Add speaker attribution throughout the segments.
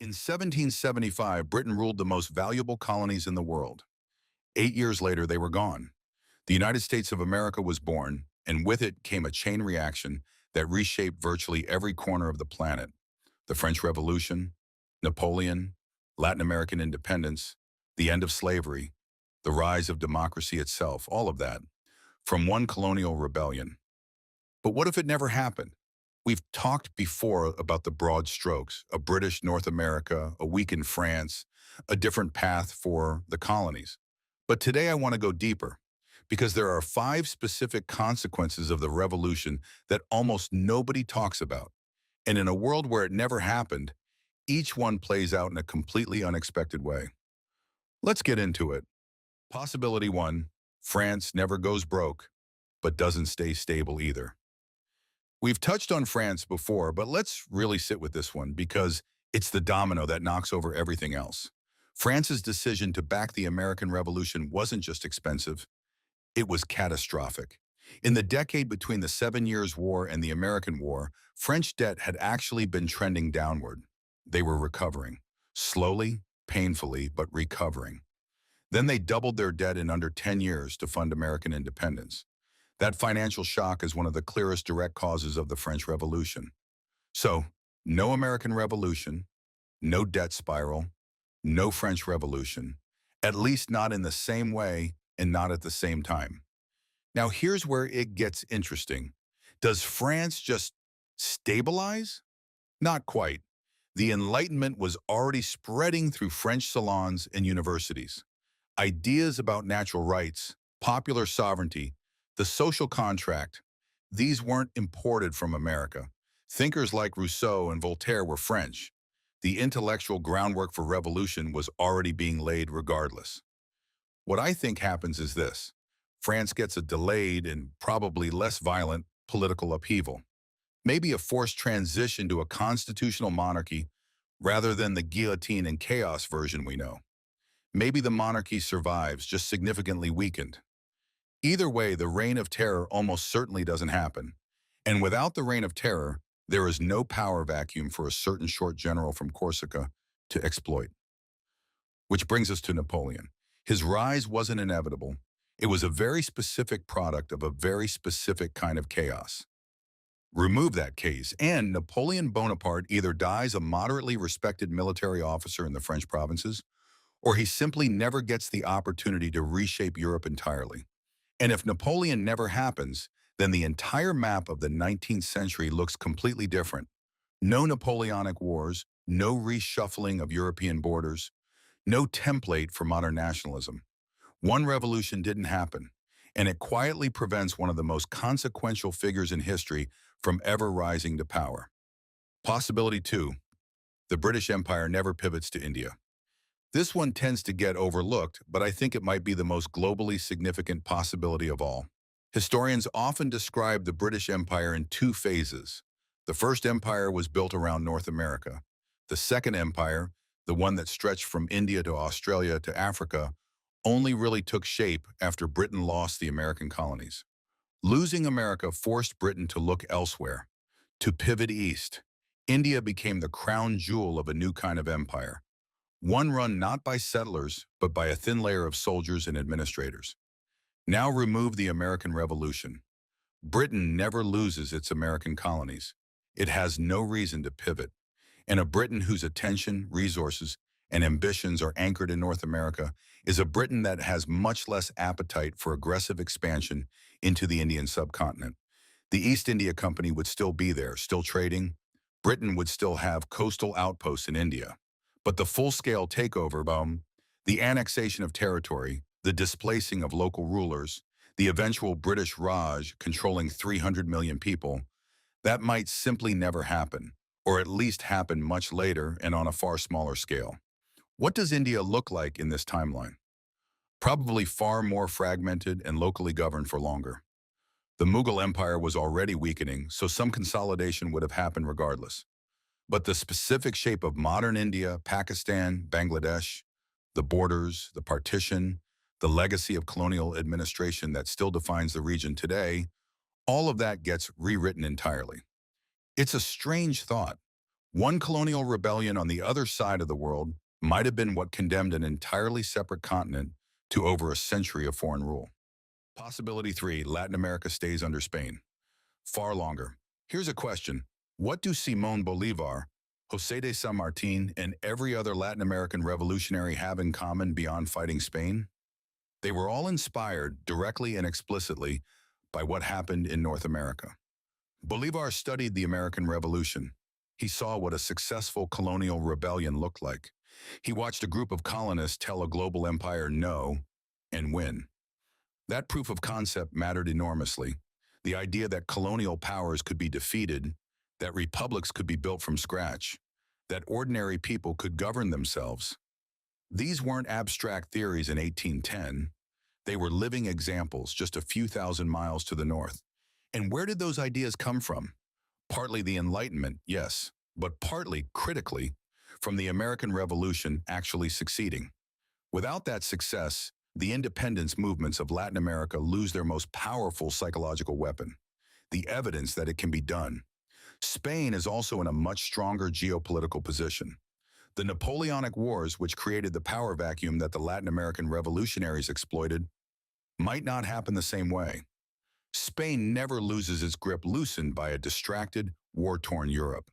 Speaker 1: In 1775, Britain ruled the most valuable colonies in the world. 8 years later, they were gone. The United States of America was born, and with it came a chain reaction that reshaped virtually every corner of the planet. The French Revolution, Napoleon, Latin American independence, the end of slavery, the rise of democracy itself, all of that, from one colonial rebellion. But what if it never happened? We've talked before about the broad strokes, a British North America, a weakened France, a different path for the colonies. But today I want to go deeper because there are five specific consequences of the revolution that almost nobody talks about. And in a world where it never happened, each one plays out in a completely unexpected way. Let's get into it. Possibility one, France never goes broke, but doesn't stay stable either. We've touched on France before, but let's really sit with this one because it's the domino that knocks over everything else. France's decision to back the American Revolution wasn't just expensive, it was catastrophic. In the decade between the Seven Years' War and the American War, French debt had actually been trending downward. They were recovering. Slowly, painfully, but recovering. Then they doubled their debt in under 10 years to fund American independence. That financial shock is one of the clearest direct causes of the French Revolution. So, no American Revolution, no debt spiral, no French Revolution, at least not in the same way and not at the same time. Now here's where it gets interesting. Does France just stabilize? Not quite. The Enlightenment was already spreading through French salons and universities. Ideas about natural rights, popular sovereignty, the social contract, these weren't imported from America. Thinkers like Rousseau and Voltaire were French. The intellectual groundwork for revolution was already being laid regardless. What I think happens is this. France gets a delayed and probably less violent political upheaval. Maybe a forced transition to a constitutional monarchy rather than the guillotine and chaos version we know. Maybe the monarchy survives, just significantly weakened. Either way, the reign of terror almost certainly doesn't happen. And without the reign of terror, there is no power vacuum for a certain short general from Corsica to exploit. Which brings us to Napoleon. His rise wasn't inevitable. It was a very specific product of a very specific kind of chaos. Remove that case, and Napoleon Bonaparte either dies a moderately respected military officer in the French provinces, or he simply never gets the opportunity to reshape Europe entirely. And if Napoleon never happens, then the entire map of the 19th century looks completely different. No Napoleonic wars, no reshuffling of European borders, no template for modern nationalism. One revolution didn't happen, and it quietly prevents one of the most consequential figures in history from ever rising to power. Possibility two, the British Empire never pivots to India. This one tends to get overlooked, but I think it might be the most globally significant possibility of all. Historians often describe the British Empire in two phases. The first empire was built around North America. The second empire, the one that stretched from India to Australia to Africa, only really took shape after Britain lost the American colonies. Losing America forced Britain to look elsewhere, to pivot east. India became the crown jewel of a new kind of empire. One run not by settlers, but by a thin layer of soldiers and administrators. Now remove the American Revolution. Britain never loses its American colonies. It has no reason to pivot. And a Britain whose attention, resources, and ambitions are anchored in North America is a Britain that has much less appetite for aggressive expansion into the Indian subcontinent. The East India Company would still be there, still trading. Britain would still have coastal outposts in India. But the full-scale takeover, the annexation of territory, the displacing of local rulers, the eventual British Raj controlling 300 million people, that might simply never happen, or at least happen much later and on a far smaller scale. What does India look like in this timeline? Probably far more fragmented and locally governed for longer. The Mughal Empire was already weakening, so some consolidation would have happened regardless. But the specific shape of modern India, Pakistan, Bangladesh, the borders, the partition, the legacy of colonial administration that still defines the region today, all of that gets rewritten entirely. It's a strange thought. One colonial rebellion on the other side of the world might have been what condemned an entirely separate continent to over a century of foreign rule. Possibility 3, Latin America stays under Spain. Far longer. Here's a question. What do Simón Bolívar, José de San Martín, and every other Latin American revolutionary have in common beyond fighting Spain? They were all inspired, directly and explicitly, by what happened in North America. Bolívar studied the American Revolution. He saw what a successful colonial rebellion looked like. He watched a group of colonists tell a global empire no and win. That proof of concept mattered enormously. The idea that colonial powers could be defeated, that republics could be built from scratch, that ordinary people could govern themselves. These weren't abstract theories in 1810. They were living examples just a few thousand miles to the north. And where did those ideas come from? Partly the Enlightenment, yes, but partly, critically, from the American Revolution actually succeeding. Without that success, the independence movements of Latin America lose their most powerful psychological weapon, the evidence that it can be done. Spain is also in a much stronger geopolitical position. The Napoleonic Wars, which created the power vacuum that the Latin American revolutionaries exploited, might not happen the same way. Spain never loses its grip loosened by a distracted, war-torn Europe.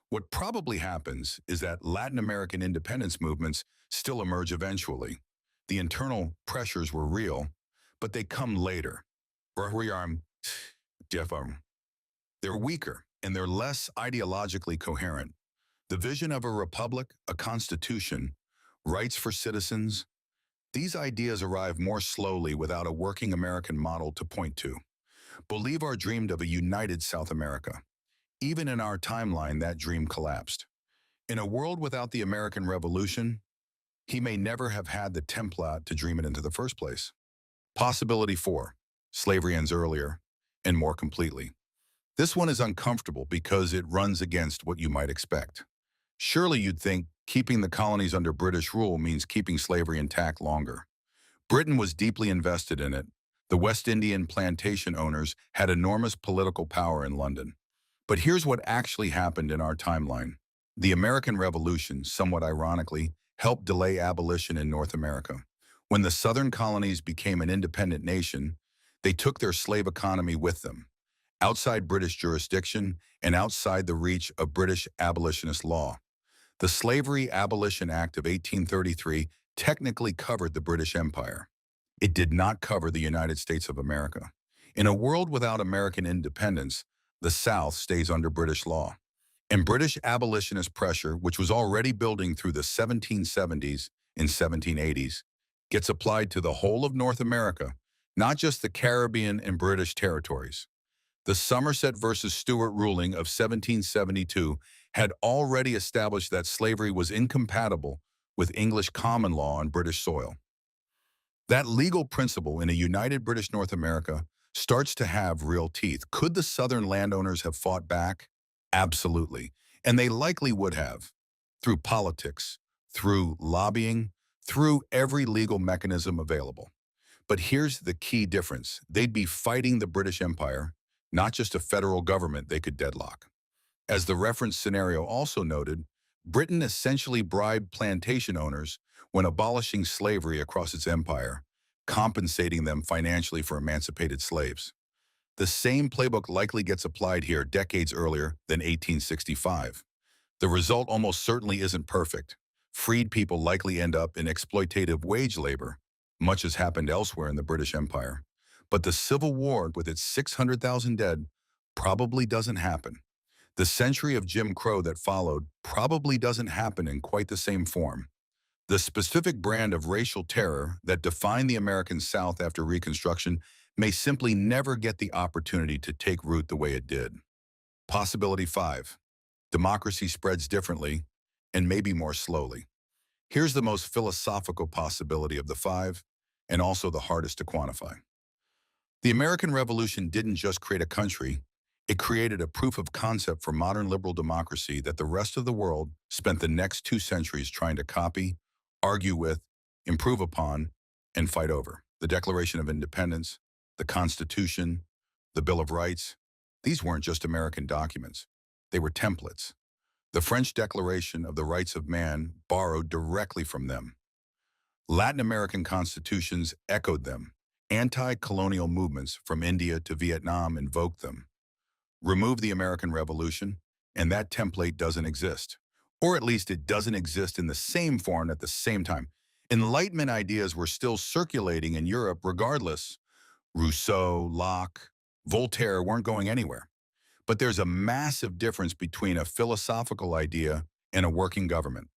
Speaker 1: What probably happens is that Latin American independence movements still emerge eventually. The internal pressures were real, but they come later. They're weaker, and they're less ideologically coherent. The vision of a republic, a constitution, rights for citizens, these ideas arrive more slowly without a working American model to point to. Bolivar dreamed of a united South America. Even in our timeline, that dream collapsed. In a world without the American Revolution, he may never have had the template to dream it into the first place. Possibility 4. Slavery ends earlier and more completely. This one is uncomfortable because it runs against what you might expect. Surely you'd think keeping the colonies under British rule means keeping slavery intact longer. Britain was deeply invested in it. The West Indian plantation owners had enormous political power in London. But here's what actually happened in our timeline. The American Revolution, somewhat ironically, helped delay abolition in North America. When the southern colonies became an independent nation, they took their slave economy with them, outside British jurisdiction and outside the reach of British abolitionist law. The Slavery Abolition Act of 1833 technically covered the British Empire. It did not cover the United States of America. In a world without American independence, the South stays under British law. And British abolitionist pressure, which was already building through the 1770s and 1780s, gets applied to the whole of North America, not just the Caribbean and British territories. The Somerset versus Stuart ruling of 1772 had already established that slavery was incompatible with English common law on British soil. That legal principle in a united British North America starts to have real teeth. Could the Southern landowners have fought back? Absolutely. And they likely would have, through politics, through lobbying, through every legal mechanism available. But here's the key difference. They'd be fighting the British Empire, not just a federal government they could deadlock. As the reference scenario also noted, Britain essentially bribed plantation owners when abolishing slavery across its empire, compensating them financially for emancipated slaves. The same playbook likely gets applied here decades earlier than 1865. The result almost certainly isn't perfect. Freed people likely end up in exploitative wage labor, much as happened elsewhere in the British Empire. But the Civil War, with its 600,000 dead, probably doesn't happen. The century of Jim Crow that followed probably doesn't happen in quite the same form. The specific brand of racial terror that defined the American South after Reconstruction may simply never get the opportunity to take root the way it did. Possibility 5. Democracy spreads differently, and maybe more slowly. Here's the most philosophical possibility of the 5, and also the hardest to quantify. The American Revolution didn't just create a country, it created a proof of concept for modern liberal democracy that the rest of the world spent the next 2 centuries trying to copy, argue with, improve upon, and fight over. The Declaration of Independence, the Constitution, the Bill of Rights, these weren't just American documents. They were templates. The French Declaration of the Rights of Man borrowed directly from them. Latin American constitutions echoed them. Anti-colonial movements from India to Vietnam invoked them. Remove the American Revolution, and that template doesn't exist. Or at least it doesn't exist in the same form at the same time. Enlightenment ideas were still circulating in Europe regardless. Rousseau, Locke, Voltaire weren't going anywhere. But there's a massive difference between a philosophical idea and a working government.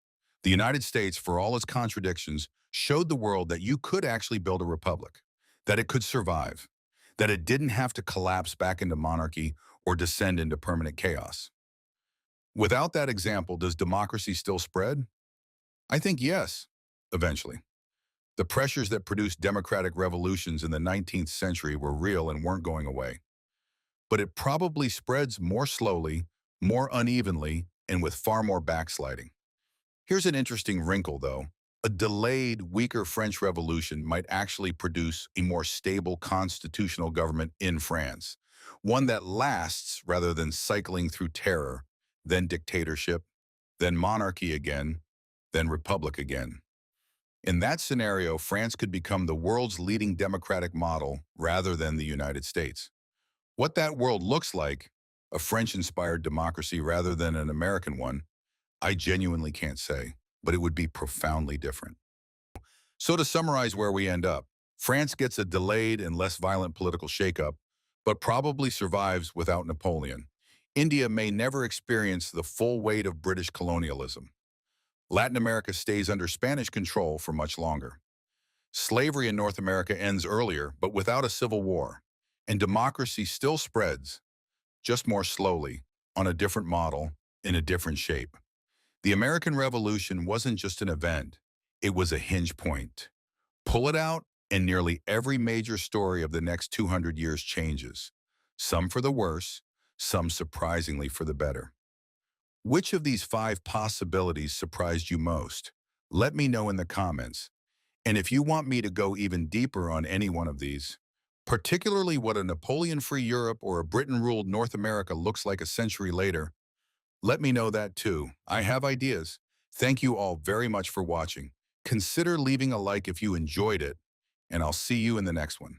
Speaker 1: The United States, for all its contradictions, showed the world that you could actually build a republic, that it could survive, that it didn't have to collapse back into monarchy or descend into permanent chaos. Without that example, does democracy still spread? I think yes, eventually. The pressures that produced democratic revolutions in the 19th century were real and weren't going away. But it probably spreads more slowly, more unevenly, and with far more backsliding. Here's an interesting wrinkle, though. A delayed, weaker French Revolution might actually produce a more stable constitutional government in France, one that lasts rather than cycling through terror, then dictatorship, then monarchy again, then republic again. In that scenario, France could become the world's leading democratic model rather than the United States. What that world looks like, a French-inspired democracy rather than an American one, I genuinely can't say, but it would be profoundly different. So to summarize where we end up, France gets a delayed and less violent political shakeup, but probably survives without Napoleon. India may never experience the full weight of British colonialism. Latin America stays under Spanish control for much longer. Slavery in North America ends earlier, but without a civil war. And democracy still spreads, just more slowly, on a different model, in a different shape. The American Revolution wasn't just an event, it was a hinge point. Pull it out, and nearly every major story of the next 200 years changes. Some for the worse, some surprisingly for the better. Which of these 5 possibilities surprised you most? Let me know in the comments. And if you want me to go even deeper on any one of these, particularly what a Napoleon-free Europe or a Britain-ruled North America looks like a century later, let me know that too. I have ideas. Thank you all very much for watching. Consider leaving a like if you enjoyed it, and I'll see you in the next one.